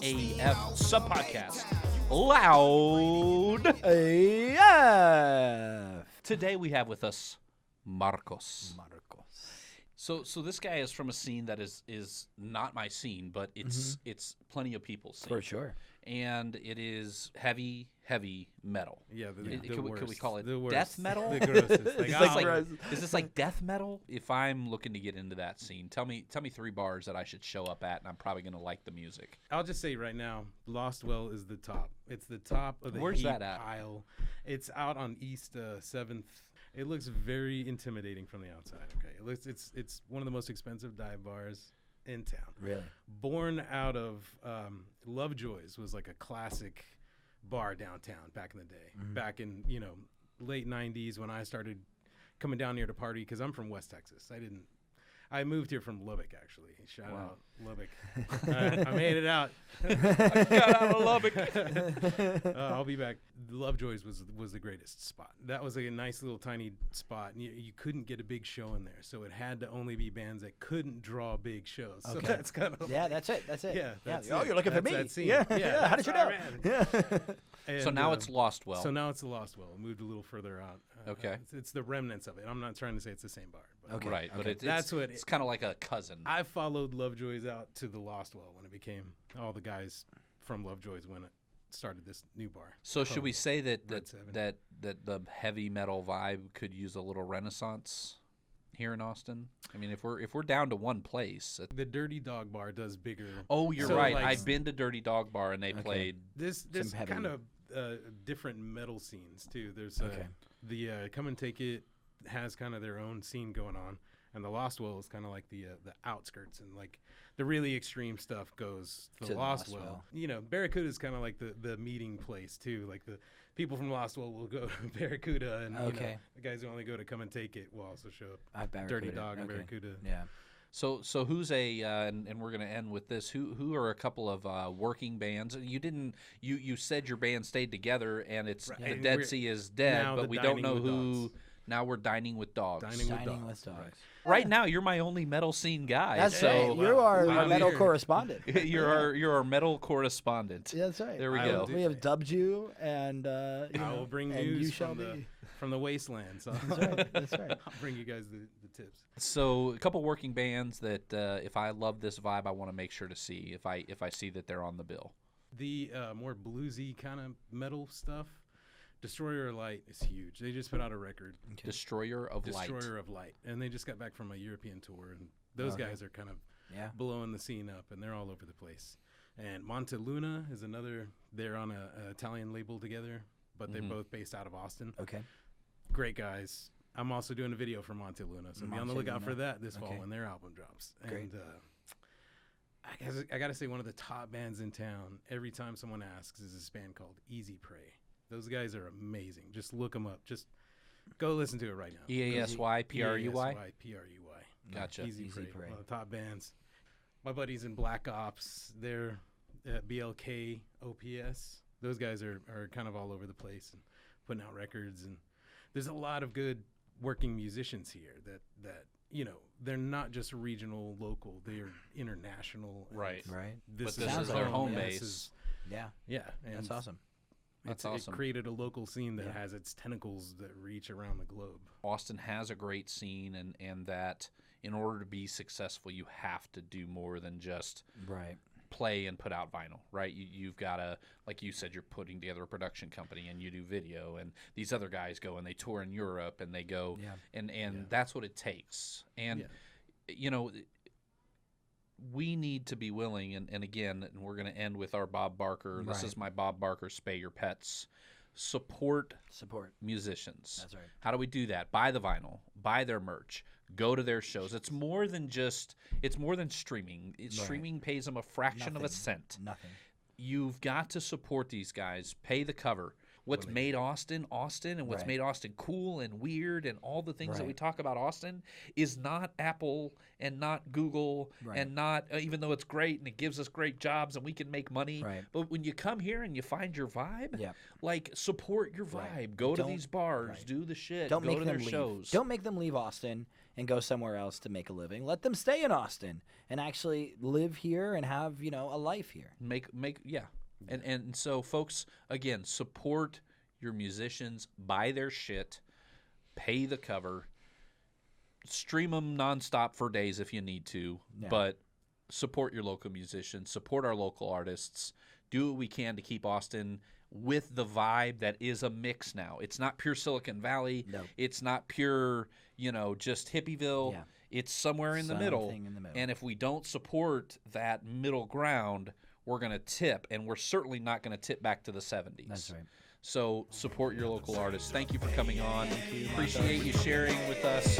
AF sub-podcast, Loud AF. Today we have with us Marcos. So this guy is from a scene that is not my scene, but it's plenty of people's scene. For sure. And it is heavy metal. Yeah, Could we call it the worst. death metal? The grossest. Is this like death metal? If I'm looking to get into that scene, tell me 3 bars that I should show up at, and I'm probably going to like the music. I'll just say right now, Lost Well is the top. It's the top of the Where's heat that at? pile. It's out on East 7th. It looks very intimidating from the outside. Okay, it's one of the most expensive dive bars in town. Really? Born out of Lovejoy's was like a classic bar downtown back in the day. Back in late 90s when I started coming down here to party, because I'm from West Texas. I moved here from Lubbock, actually. Shout out Lubbock. I made it out. I got out of Lubbock. I'll be back. Lovejoy's was the greatest spot. That was a nice little tiny spot. And you couldn't get a big show in there, so it had to only be bands that couldn't draw big shows. Okay. So that's kind of That's it. Yeah. That's Oh, it. you're looking for That's me. that scene. Yeah. How did you know? Yeah. So now it's Lost Well. So now it's the Lost Well. It moved a little further out. Okay. It's the remnants of it. I'm not trying to say it's the same bar. But Okay. Right, but it's kind of like a cousin. I followed Lovejoy's out to the Lost Well when it became all the guys from Lovejoy's when it started this new bar. So should we say that Red Seven. that the heavy metal vibe could use a little renaissance here in Austin? I mean, if we're down to one place. The Dirty Dog Bar does bigger. Oh, you're So, right. like, I've been to Dirty Dog Bar and they played. There's Some heavy- kind of different metal scenes too. There's Okay. the Come and Take It has kind of their own scene going on, and the Lost Well is kind of like the outskirts, and like the really extreme stuff goes to the Lost Well. Barracuda is kind of like the meeting place too. Like the people from Lost Well will go to Barracuda, and Okay. the guys who only go to Come and Take It will also show up. Barracuda. Dirty Dog and Okay. Barracuda. Yeah. So who's and we're gonna end with this. Who are a couple of working bands? You said your band stayed together, and it's Right. the And Dead we're Sea is dead, now but the we don't Dining know with who. Dogs. Now we're dining with dogs. Dining with dogs. Right now, you're my only metal scene guy. That's so right. You are Wow. a metal Here. correspondent. you're our metal correspondent. Yeah, that's right. There we I go. will do- We have dubbed you, and I will bring and you news shall from be. from the wasteland. So That's right. I'll bring you guys the tips. So a couple working bands that if I love this vibe, I want to make sure to see if I see that they're on the bill. The more bluesy kind of metal stuff, Destroyer of Light is huge. They just put out a record, Destroyer of Light. Destroyer of Light, and they just got back from a European tour, and those Okay. guys are kind of Yeah. blowing the scene up, and they're all over the place. And Monte Luna is another. They're on an Italian label together, but they're both based out of Austin. Okay. Great guys. I'm also doing a video for Monte Luna, so be on the Monte lookout Luna. for that this fall Okay. when their album drops. Great. And I got to say, one of the top bands in town, every time someone asks, is this band called Easy Prey. Those guys are amazing. Just look them up. Just go listen to it right now. EASYPRUY. EASYPRUY. Gotcha. Easy Easy Prey. Prey. One of the top bands. My buddies in Black Ops, they're at BLK OPS. Those guys are kind of all over the place and putting out records. And there's a lot of good working musicians here that they're not just regional, local. They are international. and Right. Right. But this is their like home home. base. Yeah. Yeah. And That's awesome. That's It awesome. created a local scene that Yeah. has its tentacles that reach around the globe. Austin has a great scene, and that in order to be successful, you have to do more than just Right. play and put out vinyl, right? You've got to, like you said, you're putting together a production company and you do video, and these other guys go and they tour in Europe and they go, Yeah. and that's what it takes. And, we need to be willing, and again, and we're going to end with our Bob Barker. This Right. is my Bob Barker Spay Your Pets. Support Support. musicians. That's right. How do we do that? Buy the vinyl, buy their merch, go to their shows. It's more than streaming. Streaming pays them a fraction of a Nothing. cent. Nothing. You've got to support these guys. Pay the cover. what's made Austin, and what's Right. made Austin cool and weird, and all the things that we Right. talk about Austin is not Apple and not Google Right. and not even though it's great and it gives us great jobs and we can make money. Right. But when you come here and you find your vibe, Yep. like support your vibe. Right. Go to Don't- these bars, right. do the shit, Don't go make to them their leave. shows. Don't make them leave Austin and go somewhere else to make a living. Let them stay in Austin and actually live here and have, a life here. make yeah. And so folks, again, support your musicians, buy their shit, pay the cover, stream them nonstop for days if you need to, Yeah. but support your local musicians, support our local artists, do what we can to keep Austin with the vibe that is a mix now. It's not pure Silicon Valley. No. It's not pure, just hippieville. Yeah. It's somewhere in the middle. Something in the middle. And if we don't support that middle ground, we're going to tip, and we're certainly not going to tip back to the 70s. That's right. So support your local artists. Thank you for coming on. Appreciate you sharing with us.